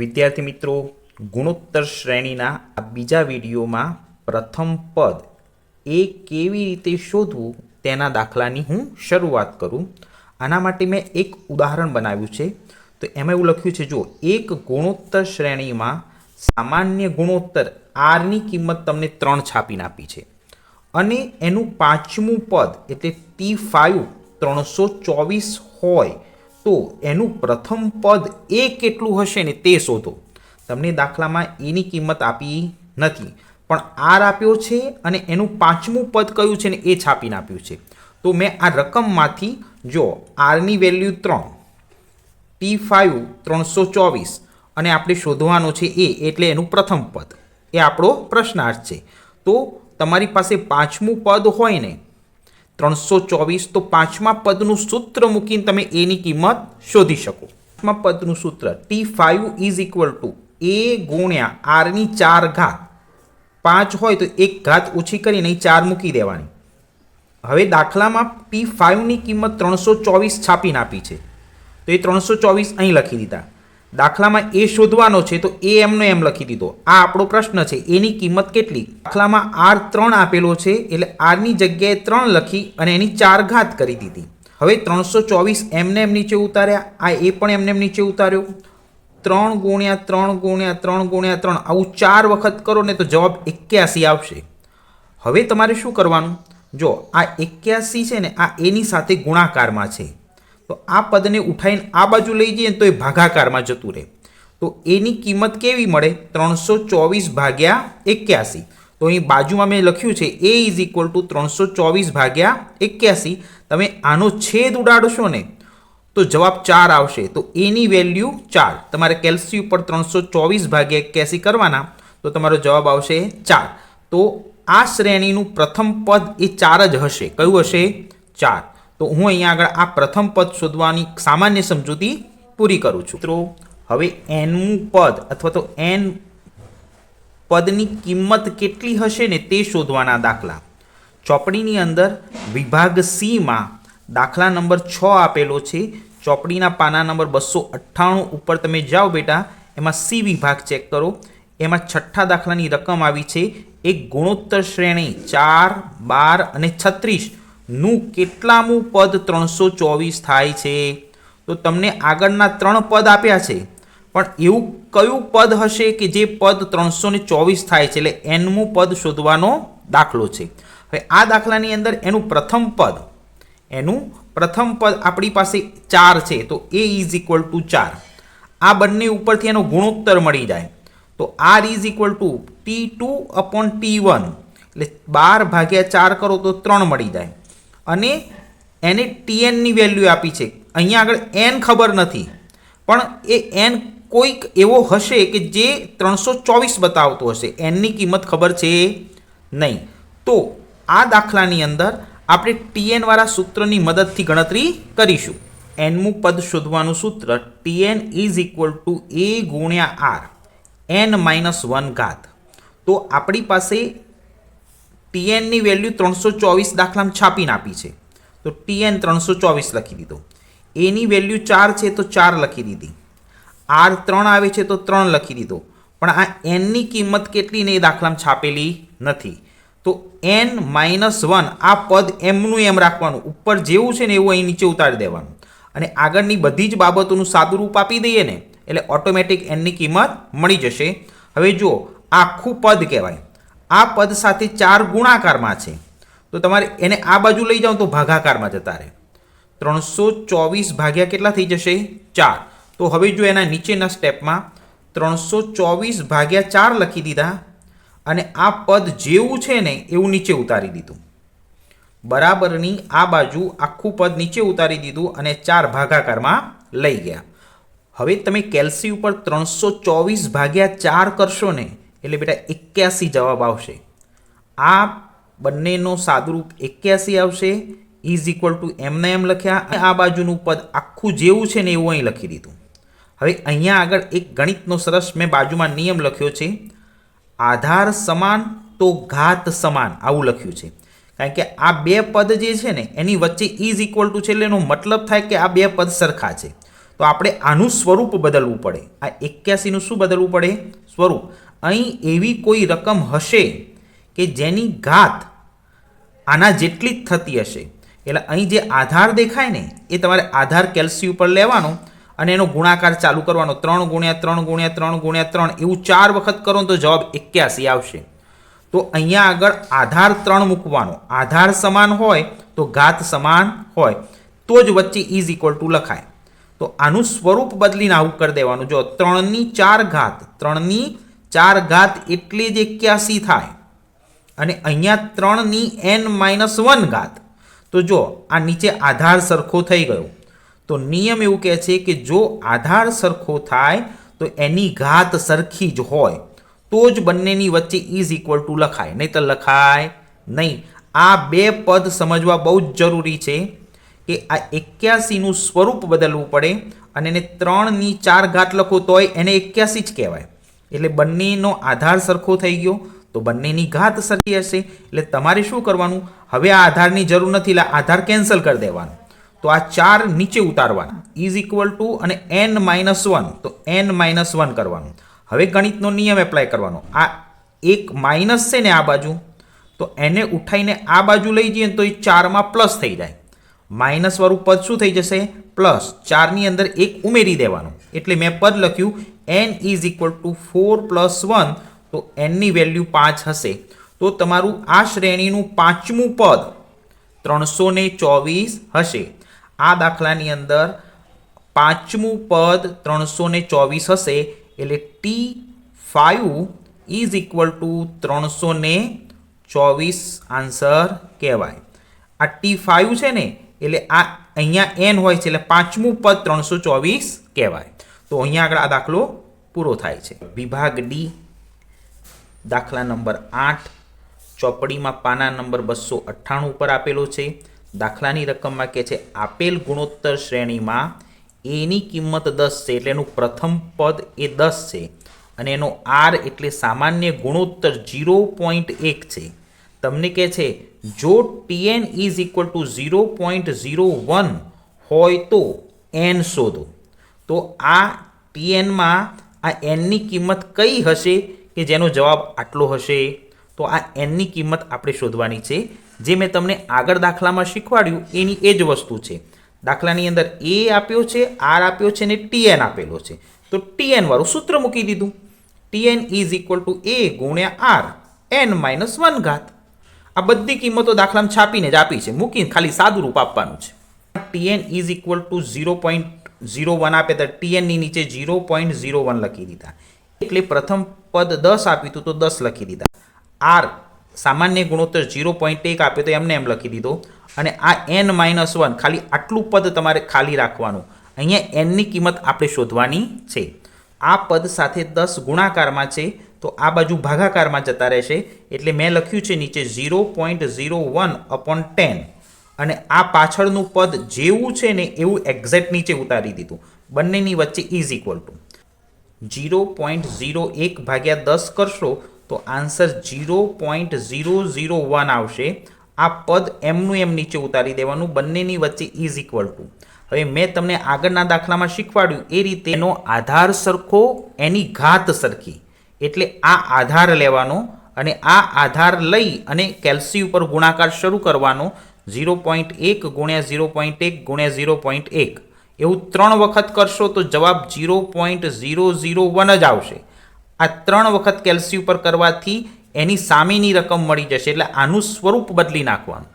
વિદ્યાર્થી મિત્રો, ગુણોત્તર શ્રેણીના આ બીજા વિડીયોમાં પ્રથમ પદ એ કેવી રીતે શોધવું તેના દાખલાની હું શરૂઆત કરું. આના માટે મેં એક ઉદાહરણ બનાવ્યું છે. તો એમાં એવું લખ્યું છે, જો એક ગુણોત્તર શ્રેણીમાં સામાન્ય ગુણોત્તર આરની કિંમત તમને 3 છાપીને આપી છે અને એનું પાંચમું પદ એટલે T5 324 હોય તો એનું પ્રથમ પદ એ કેટલું હશે ને તે શોધો. તમને દાખલામાં એની કિંમત આપી નથી, પણ આર આપ્યો છે અને એનું પાંચમું પદ કયું છે ને એ છાપીને આપ્યું છે. તો મેં આ રકમમાંથી જો આરની વેલ્યુ 3, T5 324 અને આપણે શોધવાનો છે એ એટલે એનું પ્રથમ પદ, એ આપણો પ્રશ્નાર્થ છે. તો તમારી પાસે પાંચમું પદ હોય ને 324, તો પાંચમા પદનું સૂત્ર મૂકીને તમે એની કિંમત શોધી શકો. પાંચમા પદનું સૂત્ર T5 is equal to a ગુણ્યા આરની 4 ઘાત. 5 હોય તો 1 ઘાત ઓછી કરીને 4 મૂકી દેવાની. હવે દાખલામાં T5ની કિંમત 324 છાપીને આપી છે, તો એ 324 અહીં લખી દીધા. દાખલામાં એ શોધવાનો છે તો એ એમનો એમ લખી દીધો. આ આપણો પ્રશ્ન છે, એની કિંમત કેટલી. દાખલામાં આર 3 આપેલો છે એટલે આરની જગ્યાએ 3 લખી અને એની 4 ઘાત કરી દીધી. હવે 324 એમને એમ નીચે ઉતાર્યા, આ એ પણ એમને એમ નીચે ઉતાર્યો. 3 ગુણ્યા 3 ગુણ્યા 3 ગુણ્યા 3 આવું 4 વખત કરો ને તો જવાબ 81 આવશે. હવે તમારે શું કરવાનું, જો આ 81 છે ને આ એની સાથે ગુણાકારમાં છે, તો આ પદને ઉઠાઈને આ બાજુ લઈ જઈએ તો એ ભાગાકારમાં જતું રહે. તો એની કિંમત કેવી મળે, 324 ભાગ્યા 81. તો અહીં બાજુમાં મેં લખ્યું છે a ઇઝ ઇક્વલ ટુ 324 ભાગ્યા 81. તમે આનો છેદ ઉડાડશો ને તો જવાબ 4 આવશે. તો એની વેલ્યુ 4. તમારે કેલ્સી ઉપર 324 ભાગ્યા 81 કરવાના તો તમારો જવાબ આવશે 4. તો આ શ્રેણીનું પ્રથમ પદ એ 4 જ હશે. કયું હશે? 4. તો હું અહીંયા આગળ આ પ્રથમ પદ શોધવાની સામાન્ય સમજૂતી પૂરી કરું છું. મિત્રો, હવે nમું પદ અથવા તો n પદની કિંમત કેટલી હશે ને તે શોધવાના દાખલા. ચોપડીની અંદર વિભાગ C માં દાખલા નંબર 6 આપેલો છે. ચોપડીના પાના નંબર 298 ઉપર તમે જાઓ બેટા, એમાં C વિભાગ ચેક કરો. એમાં છઠ્ઠા દાખલાની રકમ આવી છે, એક ગુણોત્તર શ્રેણી 4, 12 અને 36 નું કેટલામું પદ 324 થાય છે. તો તમને આગળના 3 પદ આપ્યા છે, પણ એવું કયું પદ હશે કે જે પદ 324 થાય છે, એટલે nમું પદ શોધવાનો દાખલો છે. હવે આ દાખલાની અંદર એનું પ્રથમ પદ આપણી પાસે 4 છે, તો a ઇઝ ઇક્વલ ટુ 4. આ બંને ઉપરથી એનો ગુણોત્તર મળી જાય તો r is equal to T2 upon T1, એટલે 12 ભાગ્યા 4 કરો તો 3 મળી જાય. અને એને Tnની વેલ્યુ આપી છે. અહીંયા આગળ n ખબર નથી, પણ એ n કોઈક એવો હશે કે જે 324 બતાવતો હશે. nની કિંમત ખબર છે નહીં. તો આ દાખલાની અંદર આપણે Tn વાળા સૂત્રની મદદથી ગણતરી કરીશું. nમું પદ શોધવાનું સૂત્ર Tn is equal to a ગુણ્યા r n-1 ઘાત. તો આપણી પાસે Tnની વેલ્યુ 324 દાખલામાં છાપીને આપી છે, તો Tn 324 લખી દીધો. એની વેલ્યુ 4 છે તો 4 લખી દીધી. r 3 આવે છે તો 3 લખી દીધો. પણ આ nની કિંમત કેટલી ને એ દાખલામાં છાપેલી નથી. તો n-1 આ પદ એમનું એમ રાખવાનું, ઉપર જેવું છે ને એવું અહીં નીચે ઉતારી દેવાનું અને આગળની બધી જ બાબતોનું સાદુરૂપ આપી દઈએ ને એટલે ઓટોમેટિક nની કિંમત મળી જશે. હવે જુઓ, આખું પદ કહેવાય. આ પદ સાથે 4 ગુણાકારમાં છે, તો તમારે એને આ બાજુ લઈ જાઓ તો ભાગાકારમાં જતા રહે. 324 ભાગ્યા કેટલા થઈ જશે? 4. તો હવે જો એના નીચેના સ્ટેપમાં 324 ભાગ્યા 4 લખી દીધા અને આ પદ જેવું છે ને એવું નીચે ઉતારી દીધું. બરાબરની આ બાજુ આખું પદ નીચે ઉતારી દીધું અને 4 ભાગાકારમાં લઈ ગયા. હવે તમે કેલ્સી ઉપર 324 ભાગ્યા 4 કરશો ને એટલે બેટા 81 જવાબ આવશે. આ બંનેનો સાદુરૂપ 81 આવશે. ઇઝ ઇક્વલ ટુ એમને એમ લખ્યા અને આ બાજુનું પદ આખું જેવું છે ને એવું અહીં લખી દીધું. હવે અહીંયા આગળ એક ગણિતનો સરસ મેં બાજુમાં નિયમ લખ્યો છે, આધાર સમાન તો ઘાત સમાન, આવું લખ્યું છે. કારણ કે આ બે પદ જે છે ને એની વચ્ચે ઇઝ ઇક્વલ ટુ છે એટલે એનો મતલબ થાય કે આ બે પદ સરખા છે. તો આપણે આનું સ્વરૂપ બદલવું પડે. આ 81નું શું બદલવું પડે? સ્વરૂપ. અહીં એવી કોઈ રકમ હશે કે જેની ઘાત આના જેટલી જ થતી હશે. એટલે અહીં જે આધાર દેખાય ને એ તમારે આધાર કેલ્સી ઉપર લેવાનો અને એનો ગુણાકાર ચાલુ કરવાનો. 3 ગુણ્યા 3 ગુણ્યા 3 ગુણ્યા 3 એવું 4 વખત કરો તો જવાબ 81 આવશે. તો અહીંયા આગળ આધાર 3 મૂકવાનો. આધાર સમાન હોય તો ઘાત સમાન હોય તો જ વચ્ચે ઇઝ ઇક્વલ ટુ લખાય. તો આનું સ્વરૂપ બદલીને આવું કરી દેવાનું. જો 3ની 4 ઘાત, 3ની 4 ઘાત એટલે જ 81 થાય. અને અહીંયા 3ની n-1 ઘાત. તો જો આ નીચે આધાર સરખો થઈ ગયો. તો નિયમ એવું કહે છે કે જો આધાર સરખો થાય તો એની ઘાત સરખી જ હોય તો જ બંનેની વચ્ચે ઇઝ ઇક્વલ ટુ લખાય, નહીં તો લખાય નહીં. આ બે પદ સમજવા બહુ જ જરૂરી છે કે આ 81નું સ્વરૂપ બદલવું પડે અને એને 3ની 4 ઘાત લખો તોય એને 81 જ કહેવાય. એટલે બંનેનો આધાર સરખો થઈ ગયો તો બંનેની ઘાત સરખી હશે. એટલે તમારે શું કરવાનું? હવે આ આધારની જરૂર નથી, એટલે આધાર કેન્સલ કરી દેવાનો. તો આ 4 નીચે ઉતારવાના, ઇઝ ઇક્વલ ટુ અને n-1 તો n-1 કરવાનું. હવે ગણિતનો નિયમ એપ્લાય કરવાનો. આ એક માઇનસ છે ને આ બાજુ, તો એને ઉઠાઈને આ બાજુ લઈ જઈએ તો એ 4માં પ્લસ થઈ જાય. માઇનસ વાળું પદ શું થઈ જશે? પ્લસ. 4ની અંદર એક ઉમેરી દેવાનું. એટલે મેં પદ લખ્યું n ઇઝ ઇક્વલ ટુ 4 + 1 તો nની વેલ્યુ 5 હશે. તો તમારું આ શ્રેણીનું પાંચમું પદ 324 હશે. આ દાખલાની અંદર પાંચમું પદ 324 હશે. એટલે T5 is equal to 324 answer કહેવાય. આ T5 છે ને એટલે આ અહીંયા n હોય છે એટલે પાંચમું પદ 324 કહેવાય. તો અહીંયા આગળ આ દાખલો પૂરો થાય છે. વિભાગ ડી દાખલા નંબર 8 ચોપડીમાં પાના નંબર 298 ઉપર આપેલો છે. દાખલાની રકમમાં કહે છે આપેલ ગુણોત્તર શ્રેણીમાં એની કિંમત 10 છે એટલે એનું પ્રથમ પદ એ 10 છે અને એનો r એટલે સામાન્ય ગુણોત્તર 0.1 છે. તમને કહે છે જો Tn ઇઝ ઇક્વલ ટુ 0.01 હોય તો n શોધો. તો આ Tnમાં આ nની કિંમત કઈ હશે કે જેનો જવાબ આટલો હશે? તો આ nની કિંમત આપણે શોધવાની છે. જે મેં તમને આગળ દાખલામાં શીખવાડ્યું એની એ જ વસ્તુ છે. દાખલાની અંદર a આપ્યો છે, r આપ્યો છે અને Tn આપેલો છે. તો Tn વાળું સૂત્ર મૂકી દીધું. Tn is equal to a ગુણ્યા r n-1 ઘાત. આ બધી કિંમતો દાખલામાં છાપીને જ આપી છે, મૂકીને ખાલી સાદું રૂપ આપવાનું છે. Tn ઇઝ ઇક્વલ ટુ 0.01 આપે તો Tnની નીચે 0.01 લખી દીધા. એટલે પ્રથમ પદ 10 આપ્યું હતું તો 10 લખી દીધા. r સામાન્ય ગુણોત્તર 0.1 આપ્યો તો એમને એમ લખી દીધો. અને આ n-1 ખાલી આટલું પદ તમારે ખાલી રાખવાનું. અહીંયા nની કિંમત આપણે શોધવાની છે. આ પદ સાથે 10 ગુણાકારમાં છે તો આ બાજુ ભાગાકારમાં જતા રહેશે. એટલે મેં લખ્યું છે નીચે 0.01/10 અને આ પાછળનું પદ જેવું છે ને એવું એક્ઝેક્ટ નીચે ઉતારી દીધું. બંનેની વચ્ચે ઇઝ ઇક્વલ ટુ 0.01 ભાગ્યા 10 કરશો તો આન્સર 0.001 આવશે. આ પદ એમનું એમ નીચે ઉતારી દેવાનું. બંનેની વચ્ચે ઇઝ ઇક્વલ ટુ. હવે મેં તમને આગળના દાખલામાં શીખવાડ્યું એ રીતે એનો આધાર સરખો, એની ઘાત સરખી. એટલે આ આધાર લેવાનો અને આ આધાર લઈ અને કેલ્સી ઉપર ગુણાકાર શરૂ કરવાનો. 0.1 ગુણ્યા 0.1 ગુણ્યા 0.1 એવું 3 વખત કરશો તો જવાબ 0.001 જ આવશે. આ 3 વખત કેલ્સી ઉપર કરવાથી એની સામેની રકમ મળી જશે. એટલે આનું સ્વરૂપ બદલી નાખવાનું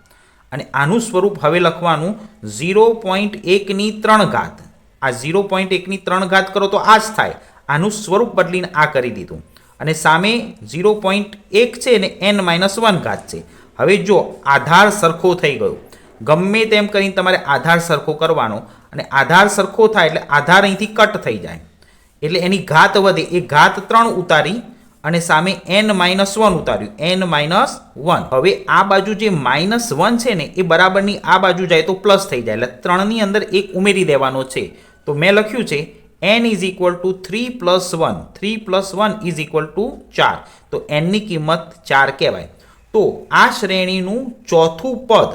અને આનું સ્વરૂપ હવે લખવાનું 0.1ની 3 ઘાત. આ 0.1ની 3 ઘાત કરો તો આ જ થાય. આનું સ્વરૂપ બદલીને આ કરી દીધું અને સામે 0.1 છે ને n-1 ઘાત છે. હવે જો આધાર સરખો થઈ ગયો, ગમે તેમ કરીને તમારે આધાર સરખો કરવાનો અને આધાર સરખો થાય એટલે આધાર અહીંથી કટ થઈ જાય એટલે એની ઘાત વધે. એ ઘાત 3 ઉતારી અને સામે n-1 ઉતાર્યું, n-1. હવે આ બાજુ જે -1 છે ને એ બરાબરની આ બાજુ જાય તો પ્લસ થઈ જાય. એટલે 3ની અંદર એક ઉમેરી દેવાનો છે. તો મેં લખ્યું છે n is equal to 3 + 1. 3 + 1 is equal to 4. તો nની કિંમત 4 કહેવાય. તો આ શ્રેણીનું ચોથું પદ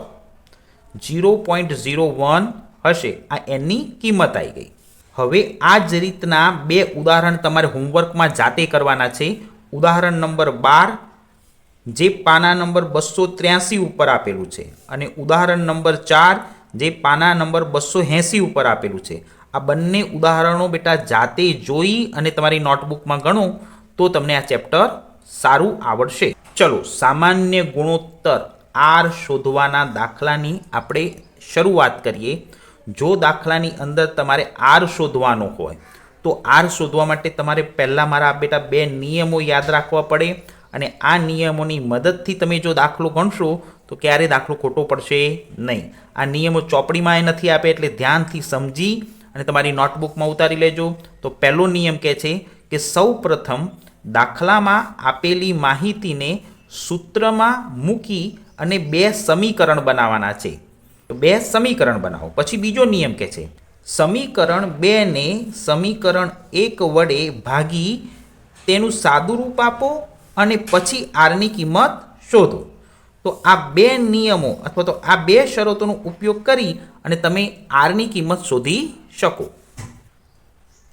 0.01 હશે. આ nની કિંમત આવી ગઈ. હવે આ જ રીતના બે ઉદાહરણ તમારે હોમવર્કમાં જાતે કરવાના છે. ઉદાહરણ નંબર 12 જે પાના નંબર 283 ઉપર આપેલું છે અને ઉદાહરણ નંબર 4 જે પાના નંબર 280 ઉપર આપેલું છે. આ બંને ઉદાહરણો બેટા જાતે જોઈ અને તમારી નોટબુકમાં ગણો તો તમને આ ચેપ્ટર સારું આવડશે. ચલો, સામાન્ય ગુણોત્તર આર શોધવાના દાખલાની આપણે શરૂઆત કરીએ. જો દાખલાની અંદર તમારે આર શોધવાનો હોય તો આર શોધવા માટે તમારે પહેલાં મારા બેટા બે નિયમો યાદ રાખવા પડે અને આ નિયમોની મદદથી તમે જો દાખલો ગણશો તો ક્યારેય દાખલો ખોટો પડશે નહીં. આ નિયમો ચોપડીમાં એ નથી આપે એટલે ધ્યાનથી સમજી અને તમારી નોટબુકમાં ઉતારી લેજો. તો પહેલો નિયમ કહે છે કે સૌ પ્રથમ દાખલામાં આપેલી માહિતીને સૂત્રમાં મૂકી અને બે સમીકરણ બનાવવાના છે. તો બે સમીકરણ બનાવો. પછી બીજો નિયમ કહે છે સમીકરણ 2 ને સમીકરણ 1 વડે ભાગી તેનું સાદુરૂપ આપો અને પછી આરની કિંમત શોધો. તો આ બે નિયમો અથવા તો આ બે શરતોનો ઉપયોગ કરી અને તમે આરની કિંમત શોધી શકો.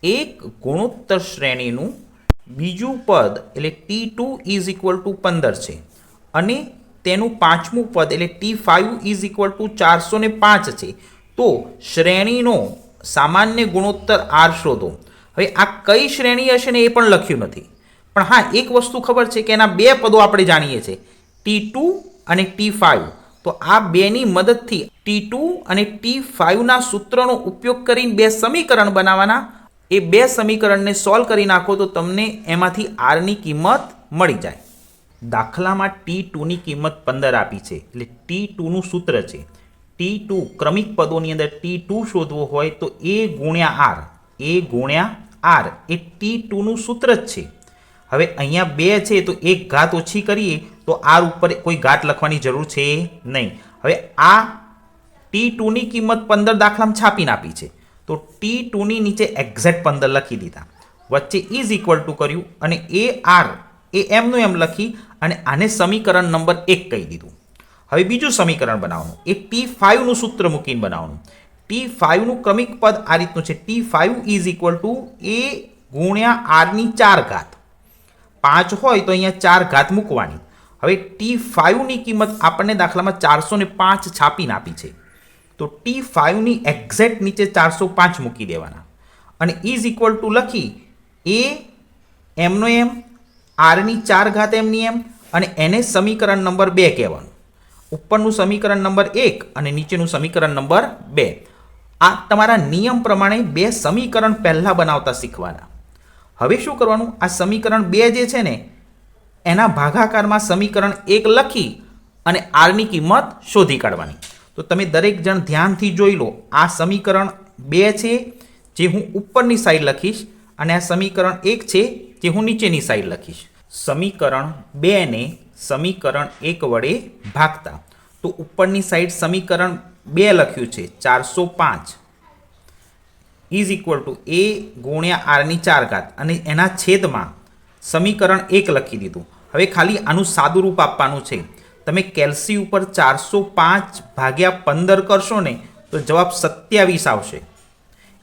એક ગુણોત્તર શ્રેણીનું બીજું પદ એટલે T2 ઇઝ ઇક્વલ ટુ 15 છે અને તેનું પાંચમું પદ એટલે T5 ઇઝ ઇક્વલ ટુ 405 છે. તો શ્રેણીનો સામાન્ય ગુણોત્તર આર શોધો. હવે આ કઈ શ્રેણી હશે ને એ પણ લખ્યું નથી, પણ હા એક વસ્તુ ખબર છે કે એના બે પદો આપણે જાણીએ છીએ, T2 અને T5. તો આ બેની મદદથી T2 અને T5ના સૂત્રનો ઉપયોગ કરીને બે સમીકરણ બનાવવાના. એ બે સમીકરણને સોલ્વ કરી નાખો તો તમને એમાંથી આરની કિંમત મળી જાય. દાખલામાં T2ની કિંમત 15 આપી છે એટલે T2નું સૂત્ર છે T2. ક્રમિક પદોની અંદર T2 શોધવો હોય તો A ગુણ્યા R એ T2નું સૂત્ર જ છે. હવે અહીંયા 2 છે તો એક ઘાત ઓછી કરીએ તો R ઉપર કોઈ ઘાત લખવાની જરૂર છે નહીં. હવે આ T2ની કિંમત 15 દાખલામાં છાપીને આપી છે તો T2ની નીચે એક્ઝેક્ટ 15 લખી દીધા, વચ્ચે ઇઝ ઇક્વલ ટુ કર્યું અને AR એ એમનું એમ લખી અને આને સમીકરણ નંબર 1 કહી દીધું. હવે બીજું સમીકરણ બનાવવાનું એ T5નું સૂત્ર મૂકીને બનાવવાનું. T5નું ક્રમિક પદ આ રીતનું છે T5 is equal to A ગુણ્યા Rની 4 ઘાત. 5 હોય તો અહીંયા 4 ઘાત મૂકવાની. હવે T5ની કિંમત આપણને દાખલામાં 405 છાપીને આપી છે તો T5ની એક્ઝેક્ટ નીચે 405 મૂકી દેવાના અને ઇઝ ઇક્વલ ટુ લખી A એમનો એમ Rની 4 ઘાત એમની એમ અને એને સમીકરણ નંબર 2 કહેવાનું. ઉપરનું સમીકરણ નંબર 1 અને નીચેનું સમીકરણ નંબર 2. આ તમારા નિયમ પ્રમાણે બે સમીકરણ પહેલાં બનાવતા શીખવાના. હવે શું કરવાનું, આ સમીકરણ 2 જે છે ને એના ભાગાકારમાં સમીકરણ 1 લખી અને આરની કિંમત શોધી કાઢવાની. તો તમે દરેક જણ ધ્યાનથી જોઈ લો. આ સમીકરણ 2 છે જે હું ઉપરની સાઈડ લખીશ અને આ સમીકરણ 1 છે જે હું નીચેની સાઈડ લખીશ. સમીકરણ 2 ને સમીકરણ 1 વડે ભાગતા તો ઉપરની સાઈડ સમીકરણ 2 લખ્યું છે 405 ઇઝ ઇક્વલ ટુ A ગુણ્યા Rની 4 ઘાત અને એના છેદમાં સમીકરણ 1 લખી દીધું. હવે ખાલી આનું સાદું રૂપ આપવાનું છે. તમે કેલ્સી ઉપર 405 ભાગ્યા 15 કરશો ને તો જવાબ 27 આવશે.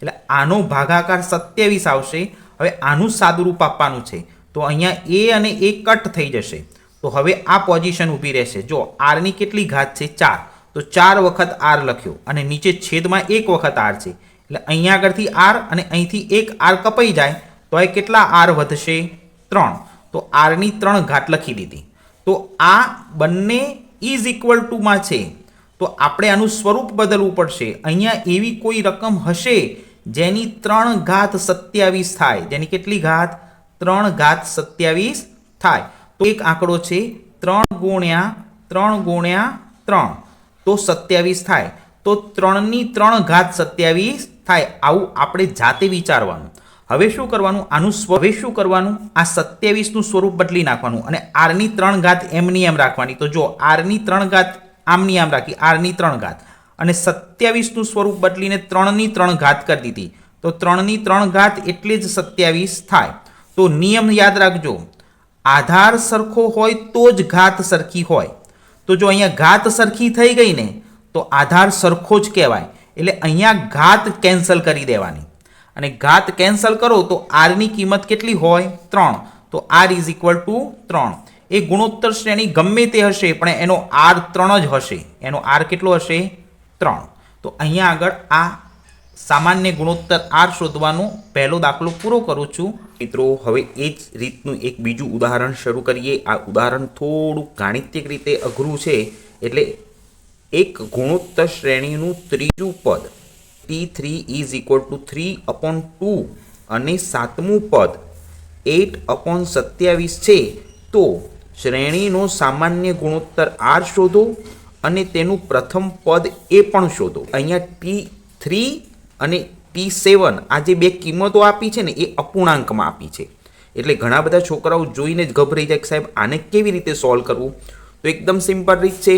એટલે આનો ભાગાકાર 27 આવશે. હવે આનું સાદું રૂપ આપવાનું છે તો અહીંયા A અને A કટ થઈ જશે. તો હવે આ પોઝિશન ઊભી રહેશે. જો Rની કેટલી ઘાત છે 4, તો 4 વખત R લખ્યો અને નીચે છેદમાં 1 વખત R છે. એટલે અહીંયા આગળથી R અને અહીંથી એક R કપાઈ જાય તો એ કેટલા R વધશે 3. તો Rની 3 ઘાત લખી દીધી. તો આ બંને ઇઝ ઇક્વલ ટુમાં છે તો આપણે આનું સ્વરૂપ બદલવું પડશે. અહીંયા એવી કોઈ રકમ હશે જેની 3 ઘાત 27 થાય, જેની કેટલી ઘાત 3 ઘાત 27 થાય. તો એક આંકડો છે 3 ગુણ્યા 3 તો 27 થાય. તો 3ની 3 ઘાત 27 થાય. આવું આપણે જાતે વિચારવાનું. હવે શું કરવાનું, આ 27નું સ્વરૂપ બદલી નાખવાનું અને Rની 3 ઘાત એમની એમ રાખવાની. તો જો Rની 3 ઘાત આમની આમ રાખી, Rની 3 ઘાત અને 27નું સ્વરૂપ બદલીને 3ની 3 ઘાત કરી દીધી તો 3ની 3 ઘાત એટલે જ 27 થાય. તો નિયમ યાદ રાખજો, આધાર સરખો હોય તો જ ઘાત સરખી હોય. તો જો અહીંયા ઘાત સરખી થઈ ગઈ ને તો આધાર સરખો જ કહેવાય. એટલે અહીંયા ઘાત કેન્સલ કરી દેવાની અને ઘાત કેન્સલ કરો તો આરની કિંમત કેટલી હોય? 3. તો આર ઇઝ ઇક્વલ ટુ 3. એ ગુણોત્તર શ્રેણી ગમે તે હશે પણ એનો આર 3 જ હશે. એનો આર કેટલો હશે? 3. તો અહીંયા આગળ આ સામાન્ય ગુણોત્તર આર શોધવાનો પહેલો દાખલો પૂરો કરું છું. મિત્રો હવે એ જ રીતનું એક બીજું ઉદાહરણ શરૂ કરીએ. આ ઉદાહરણ થોડું ગાણિતિક રીતે અઘરું છે, એટલે એક ગુણોત્તર શ્રેણીનું ત્રીજું પદ T3 ઇઝ ઇક્વલ ટુ 3/2 અને સાતમું પદ 8/27 છે. તો શ્રેણીનો સામાન્ય ગુણોત્તર આર શોધો અને તેનું પ્રથમ પદ એ પણ શોધો. અહીંયા T3 અને T7 આ જે બે કિંમતો આપી છે ને એ અપૂર્ણાંકમાં આપી છે. એટલે ઘણા બધા છોકરાઓ જોઈને જ ગભરાઈ જાય કે સાહેબ આને કેવી રીતે સોલ્વ કરવું. તો એકદમ સિમ્પલ રીત છે.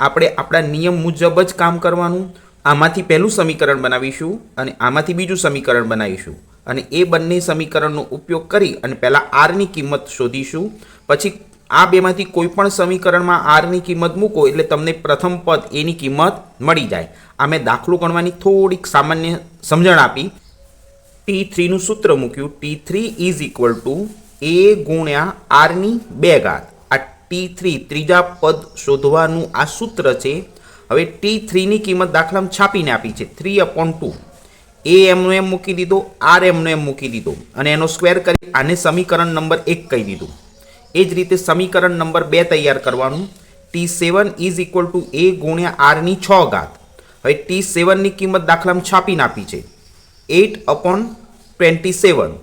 આપણે આપણા નિયમ મુજબ જ કામ કરવાનું. આમાંથી પહેલું સમીકરણ બનાવીશું અને આમાંથી બીજું સમીકરણ બનાવીશું અને એ બંને સમીકરણનો ઉપયોગ કરી અને પહેલાં આરની કિંમત શોધીશું. પછી આ બેમાંથી કોઈ પણ સમીકરણમાં આરની કિંમત મૂકો એટલે તમને પ્રથમ પદ એની કિંમત મળી જાય. આ મેં દાખલો ગણવાની થોડીક સામાન્ય સમજણ આપી. T3નું સૂત્ર મૂક્યું. T3 is equal to A ગુણ્યા આરની 2 ઘાત. આ T3 ત્રીજા પદ શોધવાનું આ સૂત્ર છે. હવે T3ની કિંમત દાખલામાં છાપીને આપી છે 3/2. A એમનો એમ મૂકી દીધો, આર એમનો એમ મૂકી દીધો અને એનો સ્ક્વેર કરી આને સમીકરણ નંબર 1 કહી દીધું. એ જ રીતે સમીકરણ નંબર 2 તૈયાર કરવાનું. T7 is equal to A ગુણ્યા આરની 6 ઘાત. હવે T7ની કિંમત દાખલામાં છાપીને આપી છે 8/27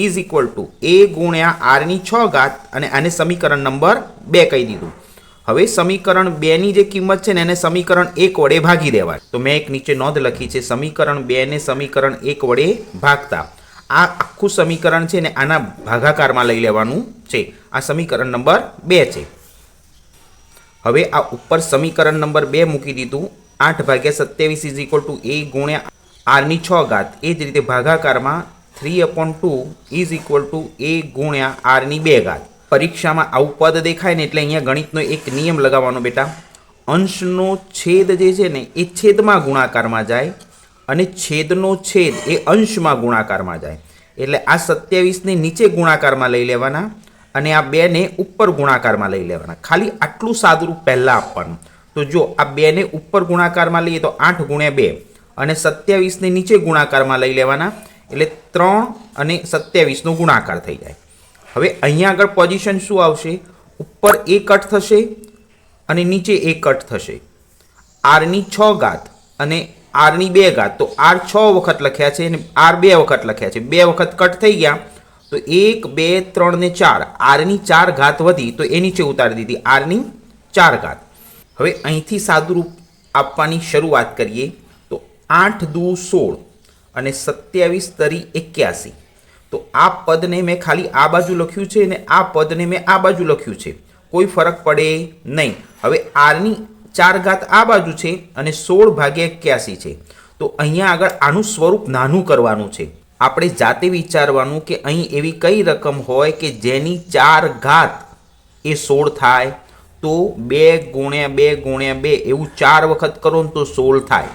ઇઝ ઇક્વલ ટુ A ગુણ્યા આરની 6 ઘાત અને આને સમીકરણ નંબર 2 કહી દીધું. હવે સમીકરણ 2ની જે કિંમત છે ને એને સમીકરણ 1 વડે ભાગી દેવાય. તો મેં એક નીચે નોંધ લખી છે, સમીકરણ 2 ને સમીકરણ 1 વડે ભાગતા આ આખું સમીકરણ છે ને આના ભાગાકારમાં લઈ લેવાનું છે. આ સમીકરણ નંબર 2 છે. હવે આ ઉપર સમીકરણ નંબર 2 મૂકી દીધું. 8/27 ઇઝ ઇક્વલ ટુ A ગુણ્યા આરની 6 ઘાત. એ જ રીતે ભાગાકારમાં 3/2 ઇઝ ઇક્વલ ટુ A ગુણ્યા આરની 2 ઘાત. પરીક્ષામાં આવું પદ દેખાય ને એટલે અહીંયા ગણિતનો એક નિયમ લગાવવાનો બેટા. અંશનો છેદ જે છે ને એ છેદમાં ગુણાકારમાં જાય અને છેદનો છેદ એ અંશમાં ગુણાકારમાં જાય. એટલે આ 27ને નીચે ગુણાકારમાં લઈ લેવાના અને આ 2ને ઉપર ગુણાકારમાં લઈ લેવાના. ખાલી આટલું સાદુરૂપ પહેલાં આપવાનું. તો જો આ 2ને ઉપર ગુણાકારમાં લઈએ તો 8 ગુણ્યા 2 અને 27ને નીચે ગુણાકારમાં લઈ લેવાના એટલે 3 અને 27નો ગુણાકાર થઈ જાય. હવે અહીંયા આગળ પોઝિશન શું આવશે? ઉપર એ કટ થશે અને નીચે એ કટ થશે. આરની 6 ઘાત અને આરની 2 ઘાત. તો આર 6 વખત લખ્યા છે અને આર 2 વખત લખ્યા છે. 2 વખત કટ થઈ ગયા તો 1 2 3 ને 4 આરની 4 ઘાત વધી તો એ નીચે ઉતારી દીધી આરની 4 ઘાત. હવે અહીંથી સાદુરૂપ આપવાની શરૂઆત કરીએ તો 8 દુ 16 અને 27 તરી 81. તો આ પદને મેં ખાલી આ બાજુ લખ્યું છે અને આ પદને મેં આ બાજુ લખ્યું છે. કોઈ ફરક પડે નહીં. હવે આરની 4 ઘાત આ બાજુ છે અને 16/81 છે. તો અહીંયા આગળ આનું સ્વરૂપ નાનું કરવાનું છે. આપણે જાતે વિચારવાનું કે અહીં એવી કઈ રકમ હોય કે જેની 4 ઘાત એ 16 થાય. તો 2 ગુણ્યા 2 ગુણ્યા 2 એવું 4 વખત કરો ને તો 16 થાય.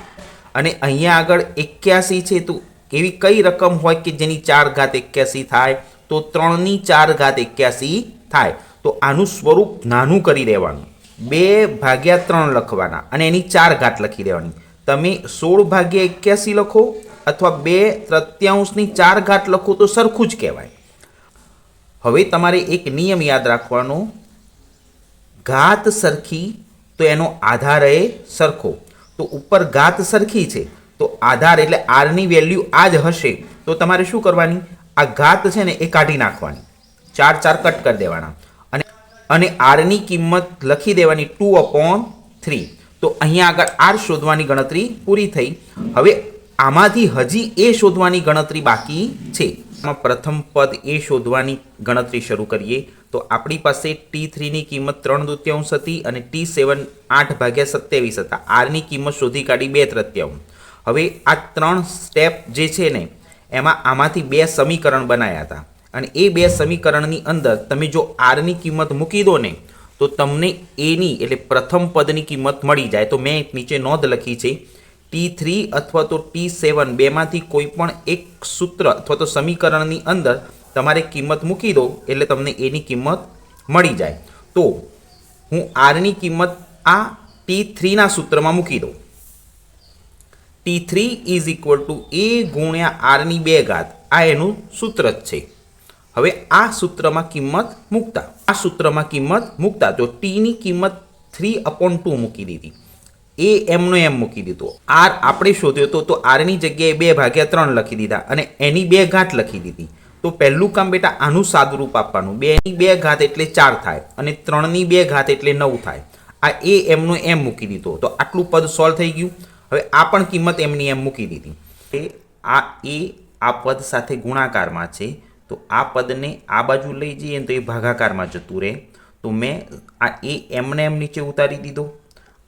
અને અહીંયા આગળ 81 છે તો એવી કઈ રકમ હોય કે જેની 4 ઘાત 81 થાય? તો 3ની 4 ઘાત 81 થાય. તો આનું સ્વરૂપ નાનું કરી દેવાનું. 2/3 લખવાના અને એની 4 ઘાત લખી દેવાની. તમે 16/81 લખો અથવા 2/3 4 ઘાત લખો તો સરખું જ કહેવાય. હવે તમારે એક નિયમ યાદ રાખવાનો. ઘાત સરખી તો એનો આધાર એ સરખો. તો ઉપર ઘાત સરખી છે તો આધાર એટલે આરની વેલ્યુ આ જ હશે. તો તમારે શું કરવાની? આ ઘાત છે ને એ કાઢી નાખવાની. 4 કટ કરી દેવાના અને આરની કિંમત લખી દેવાની 2/3. તો અહીંયા આગળ આર શોધવાની ગણતરી પૂરી થઈ. હવે આમાંથી હજી એ શોધવાની ગણતરી બાકી છે. પ્રથમ પદ એ શોધવાની ગણતરી શરૂ કરીએ. તો આપણી પાસે T3ની કિંમત 3/2 હતી અને T7 8/27 હતા. આરની કિંમત શોધી કાઢી 2/3. હવે આ 3 સ્ટેપ જે છે ને એમાં આમાંથી 2 સમીકરણ બનાવ્યા હતા અને એ 2 સમીકરણની અંદર તમે જો આરની કિંમત મૂકી દો ને તો તમને એની એટલે પ્રથમ પદની કિંમત મળી જાય. તો મેં નીચે નોંધ લખી છે T3 અથવા તો T7 બેમાંથી કોઈ પણ એક સૂત્ર અથવા તો સમીકરણની અંદર તમારે કિંમત મૂકી દો એટલે તમને એની કિંમત મળી જાય. તો હું આરની કિંમત આ T3ના સૂત્રમાં મૂકી દઉં. T3 ઇઝ ઇક્વલ ટુ એ ગુણ્યા આરની 2 ઘાત. આ એનું સૂત્ર જ છે. હવે આ સૂત્રમાં કિંમત મૂકતા તો ટીની કિંમત 3/2 મૂકી દીધી. એ એમનો એમ મૂકી દીધો. આર આપણે શોધ્યો તો આરની જગ્યાએ 2/3 લખી દીધા અને એની 2 ઘાત લખી દીધી. તો પહેલું કામ બેટા આનું સાદુરૂપ આપવાનું. 2ની 2 ઘાત એટલે 4 થાય અને 3ની 2 ઘાત એટલે 9 થાય. આ એ એમનો એમ મૂકી દીધો. તો આટલું પદ સોલ્વ થઈ ગયું. હવે આ પણ કિંમત એમની એમ મૂકી દીધી. આ પદ સાથે ગુણાકારમાં છે તો આ પદને આ બાજુ લઈ જઈએ તો એ ભાગાકારમાં જતું રહે. તો મેં આ એ એમને એમ નીચે ઉતારી દીધો.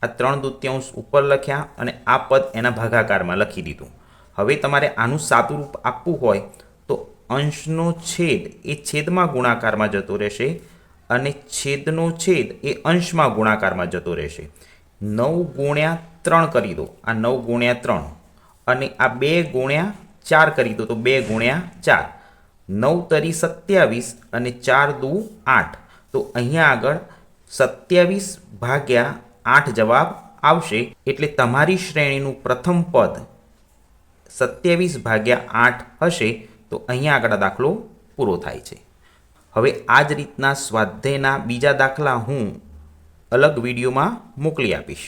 આ 3/2 ઉપર લખ્યા અને આ પદ એના ભાગાકારમાં લખી દીધું. હવે તમારે આનું સાદુરૂપ આપવું હોય તો અંશનો છેદ એ છેદમાં ગુણાકારમાં જતો રહેશે અને છેદનો છેદ એ અંશમાં ગુણાકારમાં જતો રહેશે. 9 ગુણ્યા 3 કરી દો. આ 9 ગુણ્યા 3 અને આ 2 ગુણ્યા 4 કરી દો તો 2 ગુણ્યા 4. 9 તરી 27 અને 4 દુ 8. તો અહીંયા આગળ 27/8 જવાબ આવશે. એટલે તમારી શ્રેણીનું પ્રથમ પદ 27/8 હશે. તો અહીંયા આગળ દાખલો પૂરો થાય છે. હવે આ જ રીતના સ્વાધ્યાયના બીજા દાખલા હું અલગ વિડીયોમાં મોકલી આપીશ.